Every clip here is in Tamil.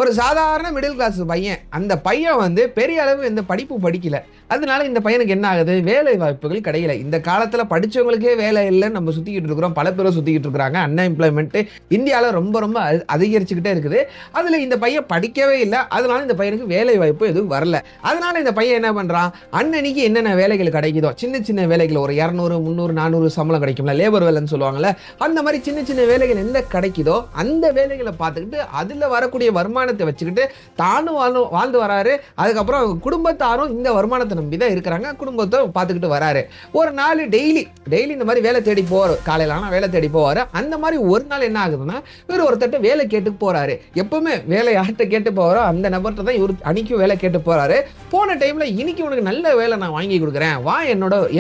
ஒரு சாதாரண மிடில் கிளாஸ் பையன். அந்த பையன் வந்து பெரிய அளவு இந்த படிப்பு படிக்கல. அதனால இந்த பையனுக்கு என்ன ஆகுது? வேலை வாய்ப்புகள் கிடைக்கல. இந்த காலத்துல படிச்சவங்களுக்கே வேலை இல்லன்னு நம்ம சுத்திக்கிட்டு இருக்கிறோம். பல பேரும் சுத்திக்கிட்டு இருக்காங்க. அன்எம்ப்ளாய்மென்ட் இந்தியால ரொம்ப ரொம்ப அதிகரிச்சுக்கிட்டே இருக்குது. அதுல இந்த பையன் படிக்கவே இல்ல. அதனால இந்த பையனுக்கு வேலை வாய்ப்பு எதுவும் வரல. அதனால இந்த பையன் என்ன பண்றான்? அன்னன்னைக்கு என்னென்ன வேலைகள் கிடைக்குதோ, சின்ன சின்ன வேலைகள் ஒரு 200, 300, 400 சம்பளம் கிடைக்கும்ல. லேபர் வேலைன்னு சொல்லுவாங்கல்ல. அந்த மாதிரி சின்ன சின்ன வேலைகள் எந்த கிடைக்குதோ அந்த வேலைகளை பார்த்துக்கிட்டு அதுல வரக்கூடிய வருமானத்தை வச்சுக்கிட்டு தானும் வாழ்ந்து வராரு. அதுக்கப்புறம் குடும்பத்தாரும் இந்த வருமானத்தை நம்பி தான் இருக்கிறாங்க. குடும்பத்தை பார்த்துக்கிட்டு வராரு. ஒரு நாள் டெய்லி இந்த மாதிரி வேலை தேடி போவார். காலையில ஆனா வேலை தேடி போவாரு. அந்த மாதிரி ஒரு நாள் என்ன ஆகுதுன்னா, இவர் ஒருத்தட்ட வேலை கேட்டு போறாரு. எப்பவுமே வேலை யார்கிட்ட கேட்டு போவாரோ அந்த நபர்கிட்ட தான் இவர் அன்னைக்கும் வேலை கேட்டு போறாரு. போன டைம்ல இன்னைக்கு உனக்கு நல்ல வேலை நான் வாங்கி கொடுக்குறேன், வா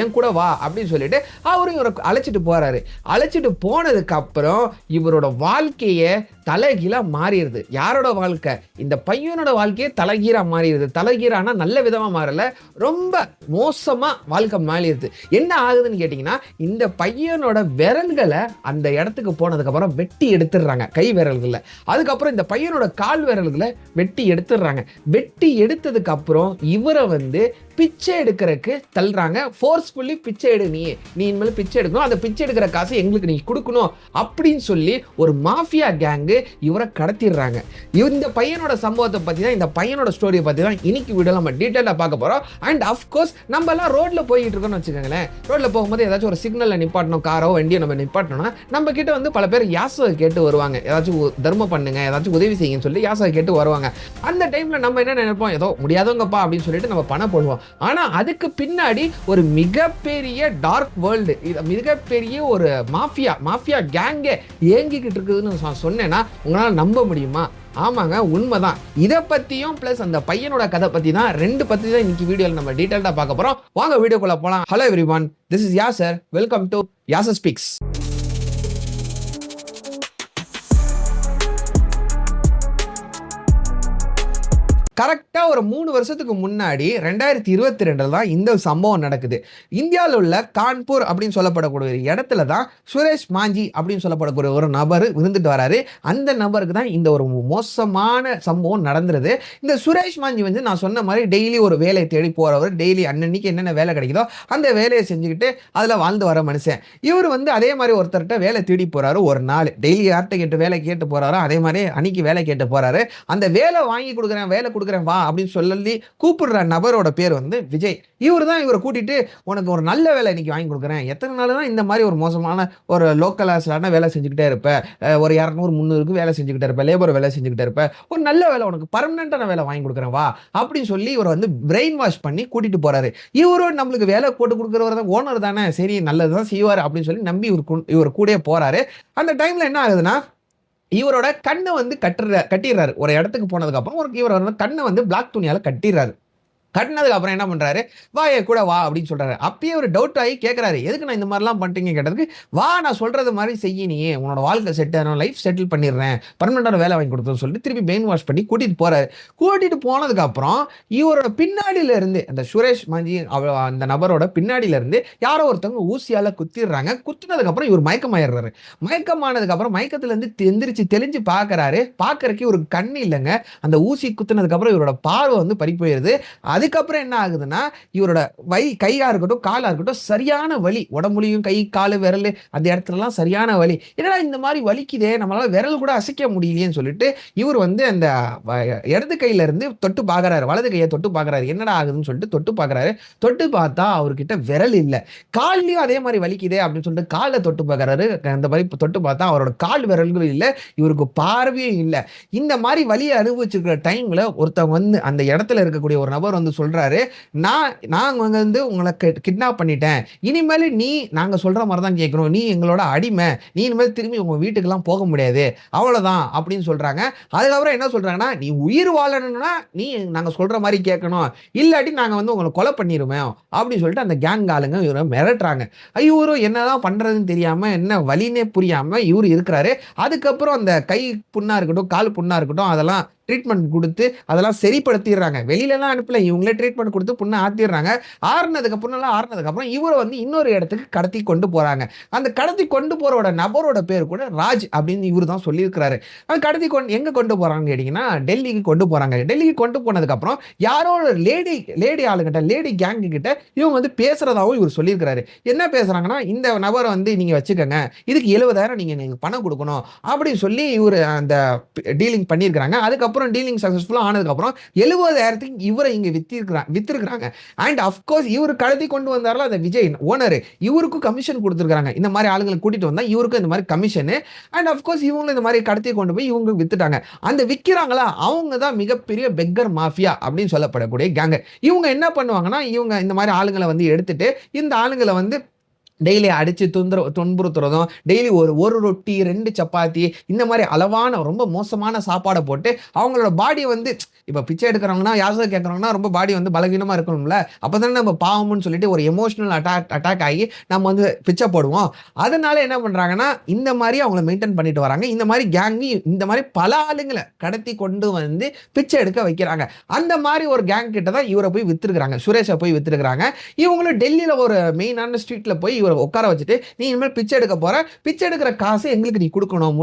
என் கூட வா அப்படின்னு சொல்லிட்டு அவரும் இவரை அழைச்சிட்டு போறாரு. அழைச்சிட்டு போனதுக்கு அப்புறம் இவரோட வாழ்க்கையை தலைகீழா மாறிடுது. யாரோட வாழ்க்கை? இந்த பையனோட வாழ்க்கையே தலைகீழா மாறிடுது. தலைகீழானா நல்ல விதமா மாறல, ரொம்ப மோசமா வாழ்க்கை மாறிடுது. என்ன ஆகுதுன்னு கேட்டீங்கன்னா, இந்த பையனோட விரல்களை அந்த இடத்துக்கு போனதுக்கு அப்புறம் வெட்டி எடுத்துடுறாங்க, கை விரல்களை. அதுக்கப்புறம் இந்த பையனோட கால் விரல்களை வெட்டி எடுத்துடுறாங்க. வெட்டி எடுத்ததுக்கு அப்புறம் இவரை வந்து பிச்சை எடுக்கிறதுக்கு தள்ளுறாங்க. ஃபோர்ஸ்ஃபுல்லி பிச்சை எடு, நீ இனிமேல் பிச்சை எடுக்கணும், அந்த பிச்சை எடுக்கிற காசு எங்களுக்கு நீ கொடுக்கணும் அப்படின்னு சொல்லி ஒரு மாஃபியா கேங்கு இவரை கடத்திடுறாங்க. இந்த பையனோட சம்பவத்தை பத்தி தான், இந்த பையனோட ஸ்டோரியை பத்தி தான் இன்னைக்கு வீடியோ நம்ம டீட்டெயிலாக பார்க்க போறோம். அண்ட் அஃப்கோர்ஸ் நம்ம எல்லாம் ரோட்ல போயிட்டு இருக்கோம்னு வச்சுக்கோங்களேன். ரோட்ல போகும்போது ஏதாச்சும் ஒரு சிக்னல்ல நிப்பாட்டணும், காரோ வண்டியோ நம்ம நிப்பாட்டணும்னா நம்ம கிட்ட வந்து பல பேர் யாசகம் கேட்டு வருவாங்க. ஏதாச்சும் தர்மம் பண்ணுங்க, ஏதாச்சும் உதவி செய்யுங்கன்னு சொல்லி யாசகம் கேட்டு வருவாங்க. அந்த டைம்ல நம்ம என்ன நினைப்போம்? ஏதோ முடியாதவங்கப்பா அப்படின்னு சொல்லிட்டு நம்ம பணம் போடுவோம். ஆனா அதுக்கு பின்னாடி ஒரு மிகப்பெரிய டார்க் வேர்ல்டு, மிகப்பெரிய ஒரு மாஃபியா கேங்கே இயங்கிக்கிட்டு இருக்குதுன்னு சொன்னேன்னா உங்களால நம்ப முடியுமா? ஆமாங்க, உண்மைதான். இதை பத்தியும் பிளஸ் அந்த பையனோட கதை பத்தி தான், ரெண்டு பத்தி தான் இன்னைக்கு வீடியோல நம்ம டீடைலா பார்க்க போறோம். வாங்க வீடியோக்குள்ள போலாம். Hello everyone, this is Yasar. Welcome to Yasar speaks. கரெக்டாக ஒரு 3 வருஷத்துக்கு முன்னாடி 2022 தான் இந்த சம்பவம் நடக்குது. இந்தியாவில் உள்ள கான்பூர் அப்படின்னு சொல்லப்படக்கூடிய ஒரு இடத்துல தான் சுரேஷ் மாஞ்சி அப்படின்னு சொல்லப்படக்கூடிய ஒரு நபர் இருந்துட்டு வராரு. அந்த நபருக்கு தான் இந்த ஒரு மோசமான சம்பவம் நடந்துருது. இந்த சுரேஷ் மாஞ்சி வந்து நான் சொன்ன மாதிரி டெய்லி ஒரு வேலையை தேடி போறவர். டெய்லி அன்னன்னைக்கு என்னென்ன வேலை கிடைக்குதோ அந்த வேலையை செஞ்சுக்கிட்டு அதில் வாழ்ந்து வர மனுஷன். இவர் வந்து அதே மாதிரி ஒருத்தர்கிட்ட வேலை தேடி போறாரு. ஒரு நாள் டெய்லி யார்கிட்ட கேட்டு வேலை கேட்டு போறாரோ அதே மாதிரி அன்னைக்கு வேலை கேட்டு போறாரு. அந்த வேலை வாங்கி கொடுக்குறேன், வேலை கொடுக்குறேன் வா அப்படின்னு சொல்லி கூப்பிடுற நபரோட பேர் வந்து விஜய். இவர் தான் இவரை கூட்டிட்டு உனக்கு ஒரு நல்ல வேலை இன்னைக்கு வாங்கி கொடுக்குறேன், எத்தனை நாள் தான் இந்த மாதிரி ஒரு மோசமான ஒரு லோக்கலான வேலை செஞ்சுக்கிட்டே இருப்ப, ஒரு 200, 300க்கு வேலை செஞ்சுக்கிட்டே இருப்ப, லேபர் வேலை செஞ்சுக்கிட்டே இருப்ப, ஒரு நல்ல வேலை உனக்கு பர்மனண்டான வேலை வாங்கி கொடுக்குறேன் வா அப்படின்னு சொல்லி இவர் வந்து பிரெயின் வாஷ் பண்ணி கூட்டிட்டு போறாரு. இவரும் நம்மளுக்கு வேலை போட்டு கொடுக்குறவர் தான், ஓனர் தானே, சரி நல்லதுதான் செய்வார் அப்படின்னு சொல்லி நம்பி இவர் கூட போறாரு. அந்த டைம்ல என்ன ஆகுதுன்னா, இவரோட கண்ணை வந்து கட்டிடுறாரு. ஒரு இடத்துக்கு போனதுக்கு அப்புறம் இவரோட கண்ணை வந்து பிளாக் துணியால கட்டிடுறாரு. கட்டினதுக்கு அப்புறம் என்ன பண்றாரு? வா என் கூட வா அப்படின்னு சொல்றாரு. அப்பயே ஒரு டவுட் ஆகி கேட்கறாரு, எதுக்கு நான் இந்த மாதிரிலாம் பண்ணிட்டீங்க கேட்டதுக்கு, வா நான் சொல்றது மாதிரி செய்ய, நீ உன்னோட வாழ்க்கை செட் ஆகணும், லைஃப் செட்டில் பண்ணிடுறேன், பர்மனண்டான வேலை வாங்கி கொடுத்தோன்னு சொல்லிட்டு திருப்பி பிரெயின் வாஷ் பண்ணி கூட்டிட்டு போறாரு. கூட்டிட்டு போனதுக்கு அப்புறம் இவரோட பின்னாடியில இருந்து, அந்த சுரேஷ் மாஞ்சி அந்த நபரோட பின்னாடியில இருந்து யாரோ ஒருத்தவங்க ஊசியால குத்திடுறாங்க. குத்தினதுக்கு அப்புறம் இவர் மயக்கமாயிடுறாரு. மயக்கமானதுக்கு அப்புறம் மயக்கத்துல இருந்து எந்திரிச்சு தெளிஞ்சு பாக்குறாரு. பாக்குறதுக்கு ஒரு கண்ணு இல்லைங்க. அந்த ஊசி குத்தினதுக்கு அப்புறம் இவரோட பார்வை வந்து பறி போயிருது. அதுக்கப்புறம் என்ன ஆகுதுன்னா, இவரோட கையா இருக்கட்டும் காலா இருக்கட்டும் சரியான வலி, உடம்புலையும் கை காலு விரல் அந்த இடத்துலலாம் சரியான வலி. என்னடா இந்த மாதிரி வலிக்குதே, நம்மளால விரல் கூட அசைக்க முடியலையேன்னு சொல்லிட்டு இவர் வந்து அந்த இடது கையில இருந்து தொட்டு பார்க்கறாரு, வலது கையை தொட்டு பார்க்கறாரு, என்னடா ஆகுதுன்னு சொல்லிட்டு தொட்டு பார்க்கறாரு. தொட்டு பார்த்தா அவர்கிட்ட விரல் இல்லை. கால்லையும் அதே மாதிரி வலிக்குதே அப்படின்னு சொல்லிட்டு காலை தொட்டு பார்க்கறாரு. அந்த மாதிரி தொட்டு பார்த்தா அவரோட கால் விரல்கள் இல்லை, இவருக்கு பார்வையும் இல்லை. இந்த மாதிரி வலியை அனுபவிச்சிருக்கிற டைம்ல ஒருத்தவங்க வந்து அந்த இடத்துல இருக்கக்கூடிய ஒரு நபர் வந்து சொல்றாரு, நான் வந்து உங்களை கிட்னாப் பண்ணிட்டேன், இனிமேல் நீ நாங்க சொல்ற மாதிரி தான் கேட்கணும், நீ எங்களோட அடிமை, நீ இனிமேல் திரும்பி உங்க வீட்டுக்கெல்லாம் போக முடியாது, அவ்வளவுதான் அப்படின்னு சொல்றாங்க. அதுக்கப்புறம் என்ன சொல்றாங்கன்னா, நீ உயிர் வாழணும்னா நீ நாங்க சொல்ற மாதிரி கேட்கணும், இல்லாட்டி நாங்க வந்து உங்களை கொலை பண்ணிடுவோம் அப்படின்னு சொல்லிட்டு அந்த கேங் ஆளுங்க இவரை மிரட்டுறாங்க. இவரும் என்னதான் பண்றதுன்னு தெரியாம, என்ன வலினே புரியாம இவரு இருக்கிறாரு. அதுக்கப்புறம் அந்த கை புண்ணா இருக்கட்டும் கால் புண்ணா இருக்கட்டும் அதெல்லாம் ட்ரீட்மெண்ட் குடுத்து அதெல்லாம் சரிப்படுத்திடுறாங்க. வெளியிலலாம் அனுப்பல. இவங்களே ட்ரீட்மெண்ட் குடுத்து புண்ண ஆத்திடுறாங்க. ஆறுனதுக்கப்புறம் இவர வந்து இன்னொரு இடத்துக்கு கடத்தி கொண்டு போறாங்க. அந்த கடத்தி கொண்டு போறோட நபரோட பேர் கூட ராஜ் அப்படின்னு இவரு தான் சொல்லியிருக்கிறாரு. கடத்தி எங்க கொண்டு போறாங்கன்னு கேட்டீங்கன்னா, டெல்லிக்கு கொண்டு போறாங்க. டெல்லிக்கு கொண்டு போனதுக்கப்புறம் யாரோ ஒரு லேடி ஆளுகிட்ட, லேடி கேங் கிட்ட இவங்க வந்து பேசுறதாவும் இவரு சொல்லியிருக்கிறாரு. என்ன பேசுறாங்கன்னா, இந்த நபர வந்து நீங்க வச்சுக்கங்க. இதுக்கு 70,000 நீங்க எங்களுக்கு பணம் குடுக்கணும். அப்படின்னு சொல்லி இவரு அந்த டீலிங் பண்ணியிருக்கிறாங்க. அதுக்கப்புறம் டீலிங் சக்சஸ்ஃபுல்லா ஆனதுக்கப்புறம் 70,000க்கு இவர இங்க வித்திருக்கிறாங்க. அண்ட் அஃப்கோர்ஸ் இவரு கடத்தி கொண்டு வந்தார்ல அந்த விஜய் ஓனரு, இவருக்கும் கமிஷன் குடுத்திருக்காங்க. இந்த மாரி ஆளுங்கள கூட்டிட்டு வந்தா இவருக்கும் இந்த மாரி கமிஷனு. அண்ட் அஃப்கோர்ஸ் இவங்களும் இந்த மாரி கடத்தி கொண்டு போய் இவங்க வித்துட்டாங்க. அந்த விக்கிறாங்களா, அவங்க தான் மிகப்பெரிய பெக்கர் மாஃபியா அப்படின்னு சொல்லப்படக்கூடிய கேங்கு. இவங்க என்ன பண்ணுவாங்கன்னா, இவங்க இந்த மாரி ஆளுங்கள வந்து எடுத்துட்டு, இந்த ஆளுங்கள வந்து டெய்லி அடிச்சு துன்புறுத்துறதும், டெய்லி ஒரு ரொட்டி, 2 சப்பாத்தி இந்த மாரி அளவான ரொம்ப மோசமான சாப்பாட போட்டு, அவங்களோட பாடிய வந்து இப்ப பிச்சை எடுக்கிறவங்கன்னா, யாசகம் கேட்கிறவங்கன்னா ரொம்ப பாடி வந்து பலவீனமா இருக்கணும்ல. அப்பதானே நம்ம பாவம்ன்னு சொல்லிட்டு ஒரு எமோஷனல் அட்டாக் ஆகி நம்ம வந்து பிச்சை போடுவோம். அதனால என்ன பண்றாங்கன்னா, இந்த மாரி அவங்கள மெயின்டெயின் பண்ணிட்டு வராங்க. இந்த மாரி கேங் இந்த மாரி பல ஆளுங்கள கடத்தி கொண்டு வந்து பிச்சை எடுக்க வைக்கிறாங்க. அந்த மாரி ஒரு கேங் கிட்ட தான் இவர போய் வித்துருக்காங்க. சுரேஷ போய் வித்துருக்காங்க. இவங்களும் டெல்லியில ஒரு மெயினான ஸ்ட்ரீட்ல போய் இவர உட்கார வச்சுட்டு, நீ இனிமேல் பிச்சை எடுக்க போற. பிச்சை எடுக்கிற காசு எங்களுக்கு நீ குடுக்கணும்.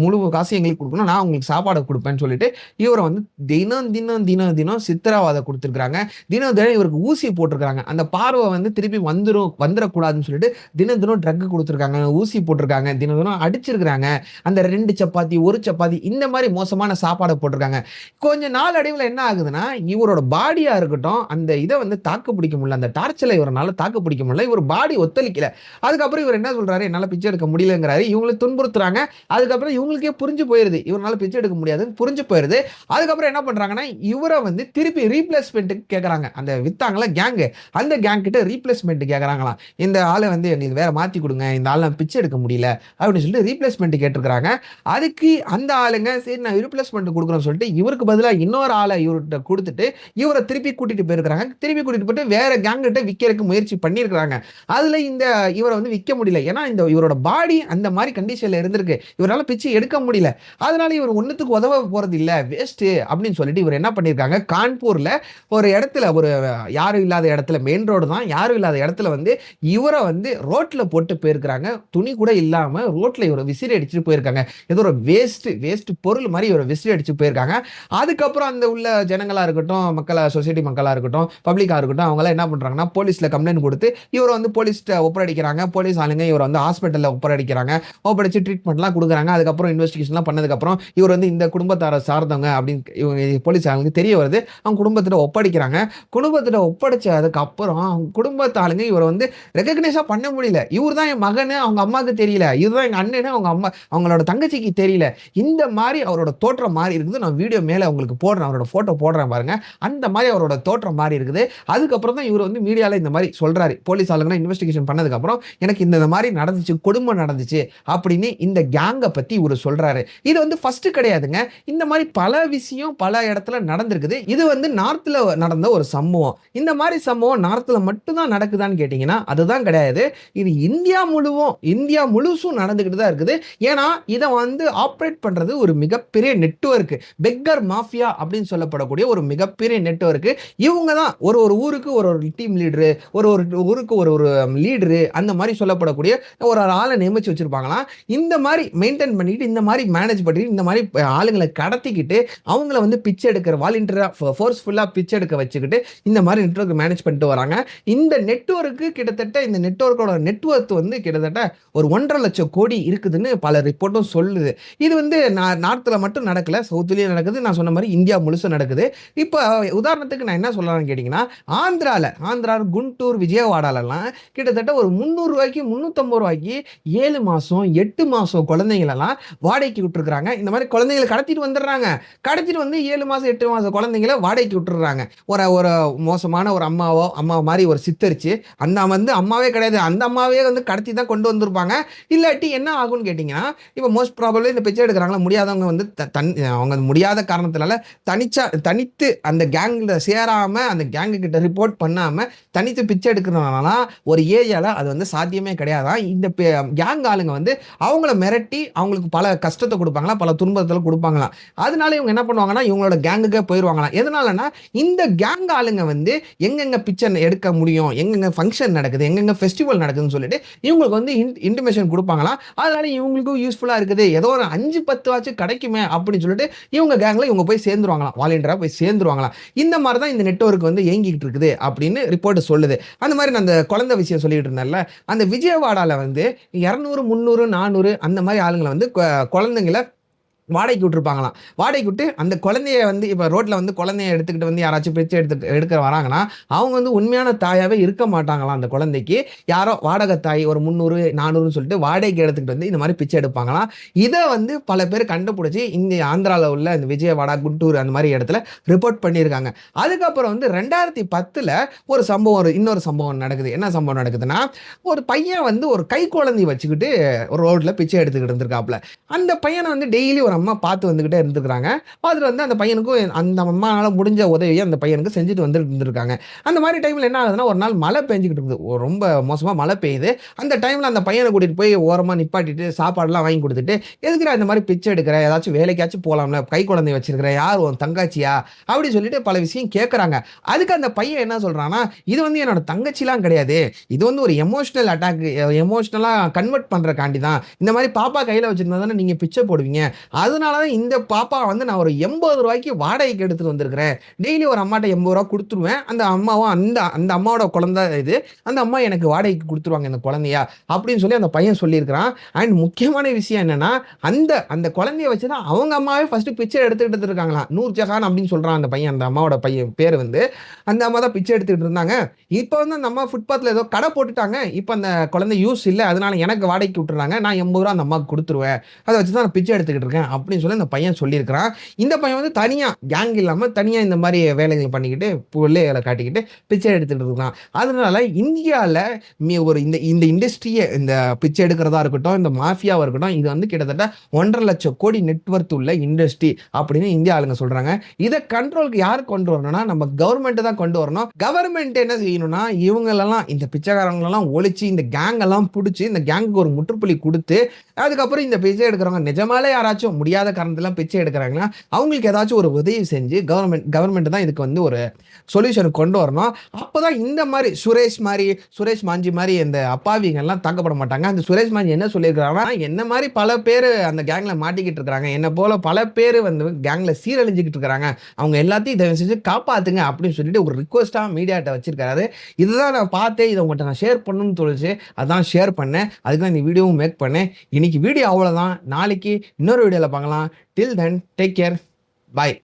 முழு காசு எங்களுக்கு குடுக்கணும். நான் உங்களுக்கு சாப்பாடு குடுப்பேன்னு சொல்லிட்டு, இவர வந்து தினம் சித்திரவதை குடுத்துருக்காங்க. தினம் இவருக்கு ஊசி போட்டுருக்காங்க. அந்த பார்வை வந்து திருப்பி வந்துரக்கூடாதுன்னு சொல்லிட்டு, தினம் ட்ரக் குடுத்துருக்காங்க. ஊசி போட்டுருக்காங்க. தினம் அடிச்சிருக்காங்க. அந்த 2 சப்பாத்தி, 1 சப்பாத்தி இந்த மாரி மோசமான சாப்பாட போட்டுருக்காங்க. கொஞ்ச நாள் அடைவுல என்ன ஆகுதுன்னா, இவரோட பாடியா இருக்கட்டும், அந்த இத வந்து தாக்கு பிடிக்க முடியல. அந்த டார்ச்சர்ல இவரால தாக்கு பிடிக்க முடியல. இவர் பாடி ஒத்துழைக்கல. அதுக்கப்புறம் இவர் என்ன சொல்றாரு, என்னால பிச்சை எடுக்க முடியலங்கிறாரு. இவங்கள துன்புறுத்துறாங்க. அதுக்கப்புறம் இவங்களுக்கே புரிஞ்சு போயிருது. இவரால பிச்சை எடுக்க முடியாதுன்னு புரிஞ்சு போயிருது. அதுக்கப்புறம் என்ன பண்றாங்கன்னா, இவர வந்து திருப்பி ரீப்ளேஸ்மென்ட்க்கு கேக்குறாங்க. அந்த வித்தாங்கல கேங்கு, அந்த கேங் கிட்ட ரீப்ளேஸ்மென்ட் கேக்குறாங்களாம். இந்த ஆள வந்து எங்களுக்கு வேற மாத்தி குடுங்க. இந்த ஆள பிச்சை எடுக்க முடியல அப்படின்னு சொல்லிட்டு ரீப்ளேஸ்மென்ட் கேட்டிருக்காங்க. அதுக்கு அந்த ஆளுங்க சரி நான் ரீப்ளேஸ்மென்ட் குடுக்குறேன்னு சொல்லிட்டு இவருக்கு பதிலா இன்னொரு ஆள இவர்கிட்ட குடுத்துட்டு இவர திருப்பி கூட்டிட்டு போயிருக்காங்க. திருப்பி கூட்டிட்டு போயிட்டு வேற கேங் கிட்ட விக்கிறதுக்கு முயற்சி பண்ணியிருக்காங்க. அதுல இந்த இவர வந்து விக்க முடியல. ஏன்னா இந்த இவரோட பாடி அந்த மாரி கண்டிஷன்ல இருந்திருக்கு. இவரால பிச்சை எடுக்க முடியல. அதனால இவர் ஒண்ணுத்துக்கு உதவ போறது இல்ல. வேஸ்ட் அப்படின்னு சொல்லிட்டு இவர் என்ன பண்ணிருக்காங்க, கான்பூர்ல ஒரு இடத்துல ஒரு யாரும் இல்லாத இடத்துல மெயின் ரோடு தான். யாரும் இல்லாத இடத்துல வந்து இவர வந்து ரோட்ல போட்டு போயிருக்காங்க. துணி கூட இல்லாம ரோட்ல இவர விசிறி அடிச்சுட்டு போயிருக்காங்க. ஏதோ ஒரு வேஸ்ட் பொருள் மாதிரி இவர விசிறி அடிச்சு போயிருக்காங்க. அதுக்கப்புறம் அந்த உள்ள ஜனங்களா இருக்கட்டும், சொசைட்டி மக்களா இருக்கட்டும், பப்ளிக்கா இருக்கட்டும், அவங்க எல்லாம் என்ன பண்றாங்கன்னா போலீஸ்ல கம்ப்ளைண்ட் கொடுத்து இவர வந்து போலீஸ்ட்ட ஒப்படைக்கிறாங்க. போலீஸ் ஆளுங்க இவர வந்து ஹாஸ்பிட்டல்ல ஒப்படைக்கிறாங்க. ஒப்படைச்சு ட்ரீட்மெண்ட்லாம் கொடுக்குறாங்க. அதுக்கப்புறம் இன்வெஸ்டிகேஷன்லாம் பண்ணதுக்கப்புறம் இவர் வந்து இந்த குடும்பத்தாரை சார்ந்தவங்க அப்படின்னு இவங்க போலீஸ் ஆளுங்க தெரிய வருது. அவங்க குடும்பத்திட்ட ஒப்படைக்கிறாங்க. குடும்பத்திட்ட ஒப்படைச்ச அதுக்கப்புறம் அவங்க குடும்பத்து ஆளுங்க இவரை வந்து ரெகக்னைஸா பண்ண முடியல. இவர் தான் என் மகனு அவங்க அம்மாவுக்கு தெரியல. இதுதான் எங்க அண்ணனு அவங்க அம்மா அவங்களோட தங்கச்சிக்கு தெரியல. இந்த மாதிரி அவரோட தோற்றம் மாறி இருக்குது. நான் வீடியோ மேல உங்களுக்கு போடுறேன். அவரோட போட்டோ போடுறேன் பாருங்க. அந்த மாதிரி அவரோட தோற்றம் மாறி இருக்குது. அதுக்கப்புறம் தான் இவர் வந்து மீடியால இந்த மாதிரி சொல்றாரு. போலீஸ் ஆளுங்க இன்வெஸ்டிகேஷன் பண்ணதுக்கு அப்புறம் எனக்கு இந்த மாதிரி நடந்துச்சு, கொடுமை நடந்துச்சு அப்படின்னு இந்த கேங்க பத்தி இவர் சொல்றாரு. இது வந்து ஃபர்ஸ்ட் கிடையாதுங்க. இந்த மாதிரி பல விஷயம் பல இடத்துல நடந்திருக்குது. இது வந்து நார்த்ல நடந்த ஒரு சம்பவம். இந்த மாதிரி சம்பவம் நார்த்ல மட்டும் தான் நடக்குதான்னு கேட்டீங்கன்னா அதுதான் கிடையாது. இது இந்தியா முழுசும் நடந்துகிட்டு தான் இருக்குது. ஏன்னா இதை வந்து ஆப்ரேட் பண்றது ஒரு மிகப்பெரிய நெட்வொர்க். பெக்கர் மாஃபியா அப்படின்னு சொல்லப்படக்கூடிய ஒரு மிகப்பெரிய நெட்வொர்க். இவங்க தான் ஒரு ஊருக்கு ஒரு டீம் லீடரு, ஒரு ஊருக்கு ஒரு லீடரு, அந்த மாதிரி சொல்லப்படக்கூடிய ஒரு ஆளை நியமிச்சு வச்சிருப்பாங்களாம். இந்த மாதிரி மெயின்டைன் பண்ணிட்டு, இந்த மாதிரி மேனேஜ் பண்ணிட்டு, இந்த மாதிரி ஆளுங்களை கடத்திக்கிட்டு அவங்கள வந்து பிச்சை எடுக்கிற வாலண்டியரா ஃபோர்ஸ்ஃபுல்லா பிச்சை எடுக்க வச்சுக்கிட்டு இந்த மாதிரி நெட்வொர்க் மேனேஜ் பண்ணிட்டு வராங்க. இந்த நெட்வொர்க்கு கிட்டத்தட்ட இந்த நெட்வொர்க்கோட நெட்வொர்க் வந்து கிட்டத்தட்ட ஒரு 1.5 லட்சம் கோடி இருக்குதுன்னு பல ரிப்போர்ட்டும் சொல்லுது. இது வந்து நார்த்ல மட்டும் நடக்கல, சவுத்லயும் நடக்குது. நான் சொன்ன மாதிரி இந்தியா முழுசும் நடக்குது. இப்போ உதாரணத்துக்கு நான் என்ன சொல்லலாம்னு கேட்டீங்கன்னா, ஆந்திரால குண்டூர், விஜயவாடாலலாம் கிட்டத்தட்ட ஒரு ரூ. 350 7 மாசம் 8 மாசம் குழந்தைங்களெல்லாம் வாடகைக்கு விட்டுருக்காங்க. இந்த மாதிரி குழந்தைங்களை கடத்திட்டு வந்துடுறாங்க. கடத்திட்டு வந்து 7 மாசம் 8 மாசம் குழந்தைங்களை வாடகைக்கு விட்டுறாங்க. ஒரு மோசமான ஒரு அம்மா மாதிரி ஒரு சித்தரிச்சு, அந்த வந்து அம்மாவே கிடையாது, அந்த அம்மாவே வந்து கடத்தி தான் கொண்டு வந்திருப்பாங்க. இல்லாட்டி என்ன ஆகும்னு கேட்டீங்கன்னா, இப்போ மோஸ்ட் ப்ராபபிளி இந்த பிச்சை எடுக்கிறாங்களா முடியாதவங்க வந்து அவங்க முடியாத காரணத்தினால தனித்து அந்த கேங்ல சேராம, அந்த கேங்கு கிட்ட ரிப்போர்ட் பண்ணாம தனித்து பிச்சை எடுக்கிறதுனால ஒரு ஏரியால அது வந்து சாத்தியமே கிடையாதாம். இந்த கேங் ஆளுங்க வந்து அவங்கள மிரட்டி அவங்களுக்கு பல கஷ்டத்த குடுப்பாங்களாம், பல துன்பத்துல குடுப்பாங்களாம். அதனால இவங்க என்ன பண்ணுவாங்கன்னா, இவங்களோட கேங்குக்கே போயிருவாங்களாம். எதனாலன்னா, இந்த கேங் ஆளுங்க வந்து எங்கெங்க பிக்சர் எடுக்க முடியும், எங்கெங்க ஃபங்ஷன் நடக்குது, எங்கெங்க ஃபெஸ்டிவல் நடக்குதுன்னு சொல்லிட்டு இவங்களுக்கு வந்து இன்டிமேஷன் குடுப்பாங்களாம். அதனால இவங்களுக்கும் யூஸ்ஃபுல்லா இருக்குது. ஏதோ ஒரு 5, 10 வாச்சும் கிடைக்குமே அப்படின்னு சொல்லிட்டு இவங்க கேங்ல இவங்க போய் சேர்ந்துருவாங்களாம். வாலண்டியரா போய் சேர்ந்துருவாங்களாம். இந்த மாரி தான் இந்த நெட்வொர்க் வந்து இயங்கிக்கிட்டு இருக்குது அப்படின்னு ரிப்போர்ட் சொல்லுது. அந்த மாரி நான் அந்த குழந்தை விஷயம் சொல்லிட்டு இருந்தேன்ல, அந்த விஜயவாடால வந்து 200, 300, 400 அந்த மாரி ஆளுங்கள வந்து குழந்தைங்கள வாடகைக்கு விட்டுருப்பாங்களாம். வாடகைக்கு விட்டு அந்த குழந்தைய வந்து இப்ப ரோட்ல வந்து குழந்தைய எடுத்துக்கிட்டு வந்து யாராச்சும் பிச்சை எடுக்க வராங்கன்னா, அவங்க வந்து உண்மையான தாயாவே இருக்க மாட்டாங்களாம் அந்த குழந்தைக்கு. யாரோ வாடகை தாய் ஒரு 300, 400ன்னு சொல்லிட்டு வாடகைக்கு எடுத்துக்கிட்டு வந்து இந்த மாரி பிச்சை எடுப்பாங்களாம். இத வந்து பல பேர் கண்டுபிடிச்சு இங்க ஆந்திரால உள்ள இந்த விஜயவாடா, குண்டூர் அந்த மாரி இடத்துல ரிப்போர்ட் பண்ணியிருக்காங்க. அதுக்கப்புறம் வந்து 2010ல ஒரு சம்பவம் இன்னொரு சம்பவம் நடக்குது. என்ன சம்பவம் நடக்குதுன்னா, ஒரு பையன் வந்து ஒரு கைக்குழந்தைய வச்சுக்கிட்டு ஒரு ரோட்ல பிச்சை எடுத்துக்கிட்டு இருந்திருக்காப்ல. அந்த பையன வந்து டெய்லி ஒரு அம்மா பார்த்து வந்துகிட்டே இருந்துக்கிறாங்க. பார்த்துட்டு வந்து அந்த பையனுக்கும் அந்த அம்மானால முடிஞ்ச உதவிய அந்த பையனுக்கு செஞ்சுட்டு வந்துட்டு இருந்திருக்காங்க. அந்த மாரி டைம்ல என்ன ஆகுதுன்னா, ஒரு நாள் மழை பெஞ்சுகிட்டு இருக்குது. ரொம்ப மோசமா மழை பெய்யுது. அந்த டைம்ல அந்த பையன கூட்டிட்டு போய் ஓரமா நிப்பாட்டிட்டு சாப்பாடுலாம் வாங்கி குடுத்துட்டு, "எதுக்குடா இந்த மாரி பிச்சை எடுக்கிற? ஏதாச்சும் வேலைக்காச்சும் போலாம்ல. கை குழந்தை வச்சிருக்கிற. யார் உன் தங்கச்சியா?" அப்படி சொல்லிட்டு பல விஷயம் கேட்கறாங்க. அதுக்கு அந்த பையன் என்ன சொல்றான்னா, "இது வந்து என்னோட தங்கச்சிலாம் கிடையாது. இது வந்து ஒரு எமோஷனல் அட்டாக் எமோஷனலா கன்வெர்ட் பண்றக்காண்டி தான். இந்த மாரி பாப்பா கையில வச்சிருந்தா தானே நீங்க பிச்சை போடுவீங்க. அதனால தான் இந்த பாப்பா வந்து நான் ஒரு ரூ. 80க்கு வாடகைக்கு எடுத்துட்டு வந்திருக்கிறேன். டெய்லி ஒரு அம்மாட்ட ரூ. 80 குடுத்துருவேன். அந்த அம்மாவும் அந்த அந்த அம்மாவோட குழந்தை இது. அந்த அம்மா எனக்கு வாடகைக்கு குடுத்துருவாங்க இந்த குழந்தைய." அப்படின்னு சொல்லி அந்த பையன் சொல்லியிருக்கிறான். அண்ட் முக்கியமான விஷயம் என்னன்னா, அந்த அந்த குழந்தைய வச்சு தான் அவங்க அம்மாவே ஃபர்ஸ்ட் பிச்சை எடுத்துக்கிட்டு இருக்காங்களாம். நூர் ஜஹான் அப்படின்னு சொல்றான் அந்த பையன். அந்த அம்மாவோட பையன் பேரு வந்து. அந்த அம்மா தான் பிச்சை எடுத்துக்கிட்டு இருந்தாங்க. இப்ப வந்து அந்த அம்மா ஃபுட்பாத்ல ஏதோ கடை போட்டுட்டாங்க. இப்ப அந்த குழந்தை யூஸ் இல்ல. அதனால எனக்கு வாடகைக்கு விட்டுறாங்க. நான் ரூ. 80 அந்த அம்மாவுக்கு குடுத்துருவேன். அத வச்சு தான் நான் பிச்சை எடுத்துக்கிட்டு இருக்கேன் அப்படின்னு சொல்லி அந்த பையன் சொல்லியிருக்கிறான். இந்த பையன் வந்து தனியா கேங் இல்லாம தனியா இந்த மாரி வேலைகள் பண்ணிக்கிட்டு, புள்ளைகள காட்டிக்கிட்டு பிச்சை எடுத்துட்டு இருக்கான். அதனால இந்தியால ஒரு இந்த இந்த இண்டஸ்ட்ரியே இந்த பிச்சை எடுக்கிறதா இருக்கட்டும், இந்த மாஃபியாவா இருக்கட்டும், இது வந்து கிட்டத்தட்ட 1,50,000 கோடி நெட்வொர்த் உள்ள இண்டஸ்ட்ரி அப்படின்னு இந்திய ஆளுங்க சொல்றாங்க. இத கண்ட்ரோலுக்கு யார் கொண்டு வரணும்னா, நம்ம கவர்ன்மெண்ட் தான் கொண்டு வரணும். கவர்ன்மெண்ட் என்ன செய்யணும்னா, இவங்களெல்லாம் இந்த பிச்சைக்காரங்களெல்லாம் ஒழிச்சு, இந்த கேங் எல்லாம் புடிச்சு, இந்த கேங்குக்கு ஒரு முற்றுப்புள்ளி குடுத்து, அதுக்கப்புறம் இந்த பிச்சை எடுக்கிறவங்க நிஜமாலே யாராச்சும் முடியாத காரணத்தில பிச்சை எடுக்கிறாங்கன்னா, அவங்களுக்கு ஏதாச்சும் ஒரு உதவி செஞ்சு கவர்ன்மெண்ட் தான் இதுக்கு வந்து ஒரு சொல்யூஷன் கொண்டு வரணும். அப்பதான் இந்த மாரி சுரேஷ் மாஞ்சி மாரி இந்த அப்பாவிங்கலாம் தாக்கப்பட மாட்டாங்க. அந்த சுரேஷ் மாஞ்சி என்ன சொல்லியிருக்கிறார்னா, என்ன மாரி பல பேரு அந்த கேங்ல மாட்டிக்கிட்டு இருக்கிறாங்க. என்ன போல பல பேரு வந்து கேங்ல சீரழிஞ்சுகிட்டு இருக்கிறாங்க. அவங்க எல்லாத்தையும் தயவு செஞ்சு காப்பாத்துங்க அப்படின்னு சொல்லிட்டு ஒரு ரிக்வெஸ்ட்டா மீடியாட்ட வச்சிருக்காரு. இதுதான் நான் பார்த்தேன். இத உங்கள்ட்ட நான் ஷேர் பண்ணணும்னு தோணுச்சு. அதான் ஷேர் பண்ணேன். அதுக்கு தான் இந்த வீடியோவும் மேக் பண்ணேன். இன்னைக்கு வீடியோ அவ்வளோதான். நாளைக்கு இன்னொரு வீடியோல பார்க்கலாம். டில் தென் டேக் கேர். பாய்.